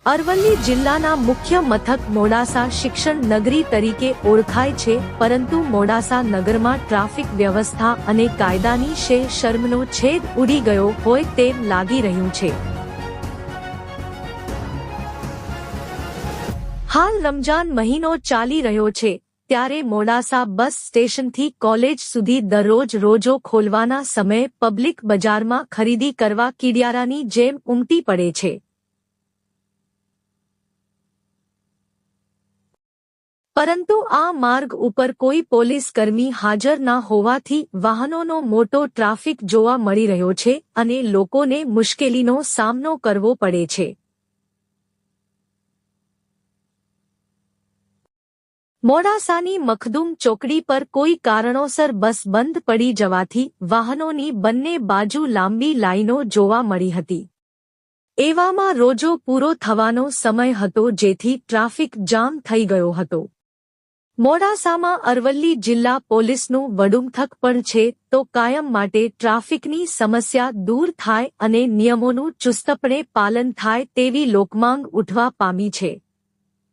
અરવલ્લી જિલ્લાના મુખ્ય મથક મોડાસા શિક્ષણ નગરી તરીકે ઓળખાય છે, પરંતુ મોડાસા નગરમાં ટ્રાફિક વ્યવસ્થા અને કાયદાની શરમનો છેદ ઉડી ગયો હોય તેમ લાગી રહ્યું છે। હાલ રમજાન મહિનો ચાલી રહ્યો છે, ત્યારે મોડાસા બસ સ્ટેશનથી કોલેજ સુધી દરરોજ રોજો ખોલવાના સમયે પબ્લિક બજારમાં ખરીદી કરવા કીડિયારાની જેમ ઉમટી પડે છે। પરંતુ આ માર્ગ ઉપર કોઈ પોલીસ કર્મી હાજર ના હોવાથી વાહનોનો મોટો ટ્રાફિક જોવા મળી રહ્યો છે અને લોકોને મુશ્કેલીનો સામનો કરવો પડે છે। મોડાસાની મખદુમ ચોકડી પર કોઈ કારણોસર બસ બંધ પડી જવાથી વાહનોની બંને બાજુ લાંબી લાઈનો જોવા મળી હતી। એવામાં રોજો પૂરો થવાનો સમય હતો, જેથી ટ્રાફિક જામ થઈ ગયો હતો। મોડાસામાં અરવલ્લી જિલ્લા પોલીસનું વડુમથક પણ છે, તો કાયમ માટે ટ્રાફિકની સમસ્યા દૂર થાય અને નિયમોનું ચુસ્તપણે પાલન થાય તેવી લોકમાંગ ઉઠવા પામી છે।